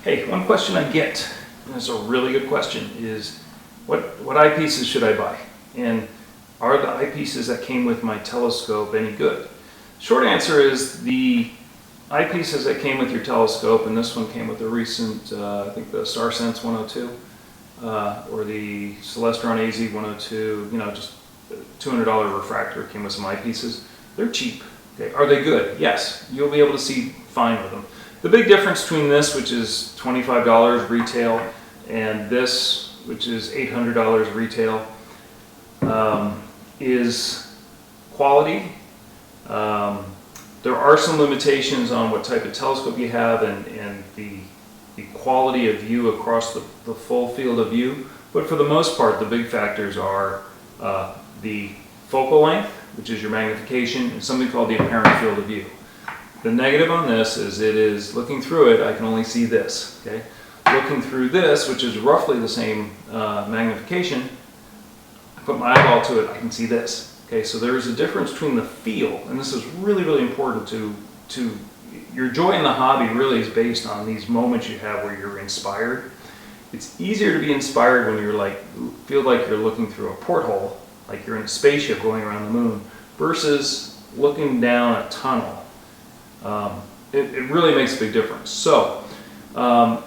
Hey, one question I get, and it's a really good question, is what eyepieces should I buy? And are the eyepieces that came with my telescope any good? Short answer is the eyepieces that came with your telescope, and this one came with the recent, I think the StarSense 102, or the Celestron AZ 102, just $200 refractor came with some eyepieces. They're cheap. Okay. Are they good? Yes. You'll be able to see fine with them. The big difference between this, which is $25 retail, and this, which is $800 retail, is quality. There are some limitations on what type of telescope you have and the quality of view across the full field of view, but for the most part the big factors are the focal length, which is your magnification, and something called the apparent field of view. The negative on this is looking through it, I can only see this. Okay? Looking through this, which is roughly the same magnification, I put my eyeball to it, I can see this. Okay, so there is a difference between the feel, and this is really, really important to your joy in the hobby really is based on these moments you have where you're inspired. It's easier to be inspired when you're feel like you're looking through a porthole, like you're in a spaceship going around the moon, versus looking down a tunnel. It really makes a big difference. So, the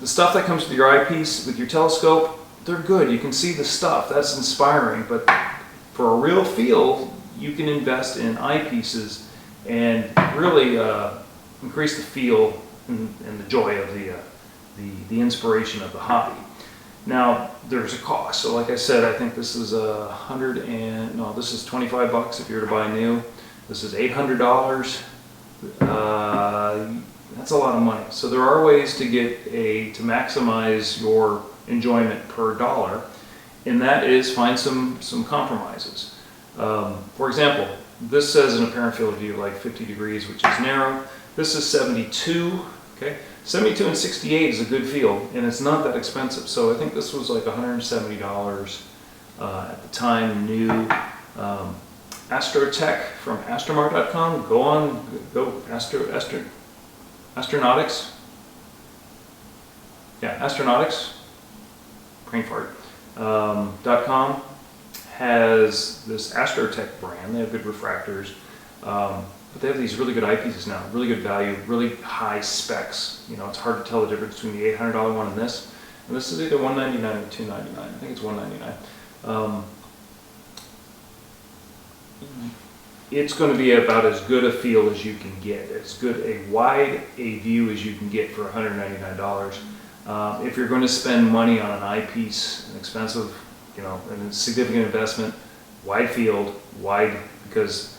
stuff that comes with your eyepiece, with your telescope, they're good. You can see the stuff. That's inspiring. But for a real feel, you can invest in eyepieces and really increase the feel and the joy of the inspiration of the hobby. Now, there's a cost. So like I said, I think this is this is 25 bucks if you're to buy new. This is $800. That's a lot of money. So there are ways to to maximize your enjoyment per dollar, and that is find some compromises. For example, this says an apparent field of view like 50 degrees, which is narrow. This is 72. Okay, 72 and 68 is a good field, and it's not that expensive. So I think this was like $170 at the time, new. Astrotech from astromart.com. Go Astronautics. Yeah, Astronautics. Brain fart. .com has this Astrotech brand. They have good refractors, but they have these really good eyepieces now. Really good value, really high specs. It's hard to tell the difference between the $800 one and this. And this is either $199 or $299. I think it's $199. It's going to be about as good a feel as you can get, as good a wide a view as you can get for $199. If you're going to spend money on an eyepiece, an expensive, and a significant investment, wide field, wide because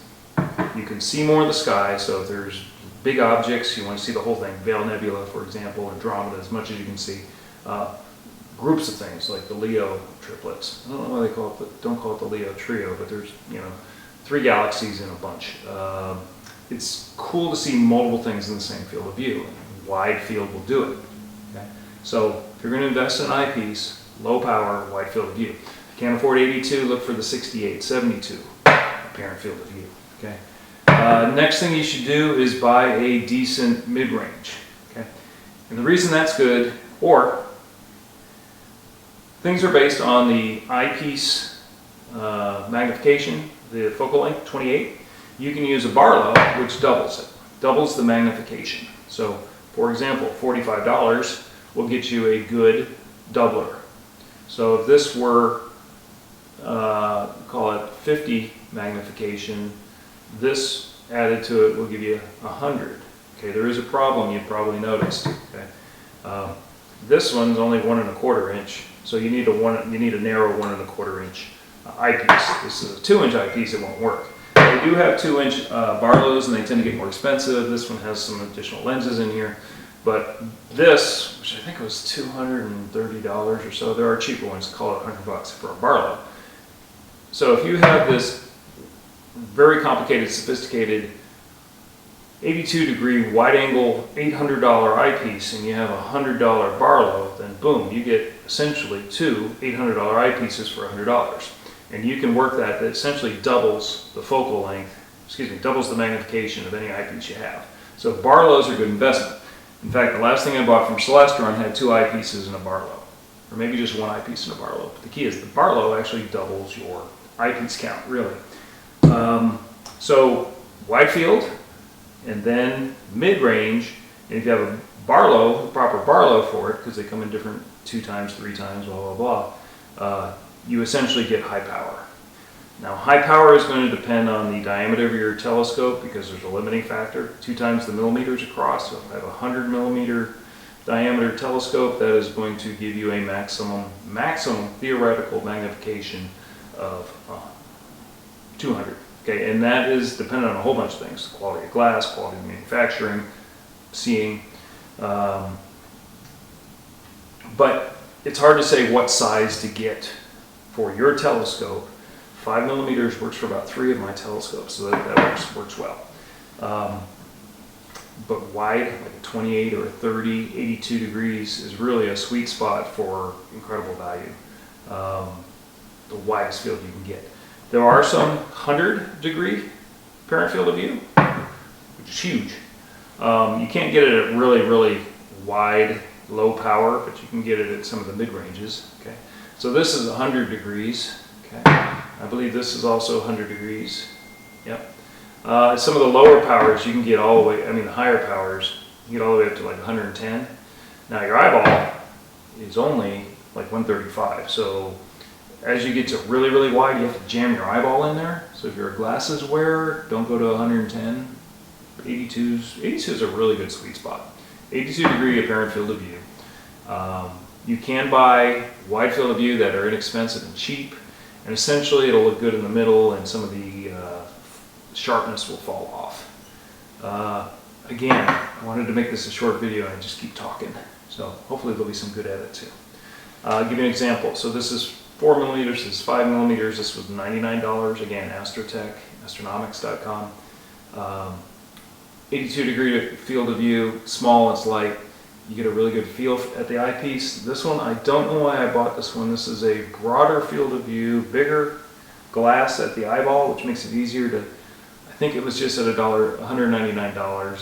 you can see more of the sky. So if there's big objects, you want to see the whole thing. Veil Nebula, for example, Andromeda, as much as you can see. Groups of things like the Leo triplets. I don't know why they don't call it the Leo trio, but there's 3 galaxies in a bunch. It's cool to see multiple things in the same field of view. Wide field will do it. Okay? So if you're going to invest in an eyepiece, low power, wide field of view. If you can't afford 82, look for the 68, 72 apparent field of view. Okay? Next thing you should do is buy a decent mid-range. Okay? And the reason that's good, things are based on the eyepiece magnification, the focal length, 28. You can use a Barlow, which doubles it, doubles the magnification. So, for example, $45 will get you a good doubler. So if this were, call it 50 magnification, this added to it will give you 100. Okay, there is a problem you've probably noticed. Okay, this one's only 1 1/4 inch, so you need a narrow 1 1/4 inch eyepiece. This is a 2-inch eyepiece, it won't work. They do have 2-inch Barlows, and they tend to get more expensive. This one has some additional lenses in here, but this, which I think was $230 or so, there are cheaper ones, call it $100 for a Barlow. So if you have this very complicated, sophisticated 82-degree wide-angle $800 eyepiece, and you have a $100 Barlow, then boom, you get essentially 2 $800 eyepieces for $100. And you can work that essentially doubles the focal length, doubles the magnification of any eyepiece you have. So Barlows are a good investment. In fact, the last thing I bought from Celestron had 2 eyepieces and a Barlow, or maybe just 1 eyepiece and a Barlow. But the key is the Barlow actually doubles your eyepiece count, really. So wide field, and then mid-range. And if you have a Barlow, a proper Barlow for it, because they come in different 2 times, 3 times, blah, blah, blah, you essentially get high power. Now, high power is going to depend on the diameter of your telescope because there's a limiting factor. 2 times the millimeters across. So if I have a 100 millimeter diameter telescope, that is going to give you a maximum theoretical magnification of 200. Okay, and that is dependent on a whole bunch of things: quality of glass, quality of manufacturing, seeing. But it's hard to say what size to get for your telescope. 5 millimeters works for about 3 of my telescopes, so that works well. But wide, like a 28 or a 30, 82 degrees is really a sweet spot for incredible value. The widest field you can get. There are some 100-degree apparent field of view, which is huge. You can't get it at really, really wide, low power, but you can get it at some of the mid-ranges. Okay, so this is 100 degrees. Okay, I believe this is also 100 degrees. Yep. Some of the lower powers you can get all the way, the higher powers, you get all the way up to like 110. Now your eyeball is only like 135. So as you get to really, really wide, you have to jam your eyeball in there. So if you're a glasses wearer, don't go to 110. 82s is a really good sweet spot. 82 degree apparent field of view. You can buy wide field of view that are inexpensive and cheap. And essentially it'll look good in the middle and some of the sharpness will fall off. Again, I wanted to make this a short video and I just keep talking. So hopefully there'll be some good edit too. I'll give you an example. So this is 4 millimeters, this is 5 millimeters. This was $99. Again, Astrotech, astronomics.com. 82 degree field of view, small, it's light. You get a really good feel at the eyepiece. This one, I don't know why I bought this one. This is a broader field of view, bigger glass at the eyeball, which makes it easier to, I think it was just at $199.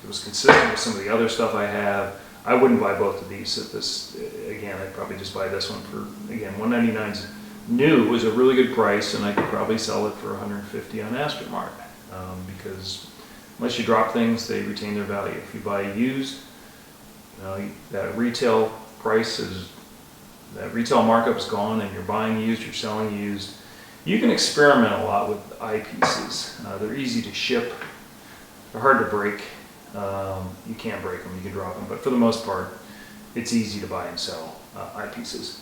It was consistent with some of the other stuff I have. I wouldn't buy both of these at this, again, I'd probably just buy this one for, again, $199's new was a really good price, and I could probably sell it for $150 on Astromart, because unless you drop things, they retain their value. If you buy used, that retail price that retail markup is gone, and you're buying used, you're selling used. You can experiment a lot with eyepieces. They're easy to ship. They're hard to break. You can't break them, you can drop them, but for the most part, it's easy to buy and sell eyepieces.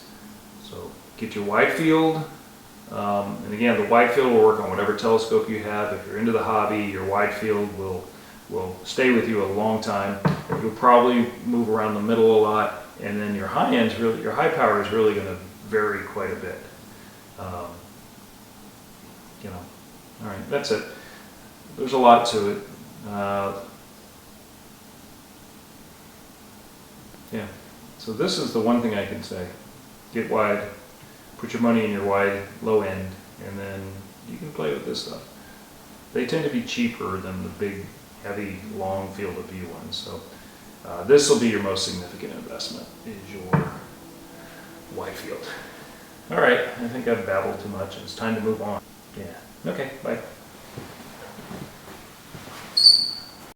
So get your wide field, and again, the wide field will work on whatever telescope you have. If you're into the hobby, your wide field will stay with you a long time. You'll probably move around the middle a lot, and then your high end's really, your high power is really going to vary quite a bit. All right, that's it. There's a lot to it. Yeah, so this is the one thing I can say. Get wide, put your money in your wide low end, and then you can play with this stuff. They tend to be cheaper than the big, heavy, long field of view ones. So this will be your most significant investment, is your wide field. All right, I think I've babbled too much. It's time to move on. Yeah, okay, bye.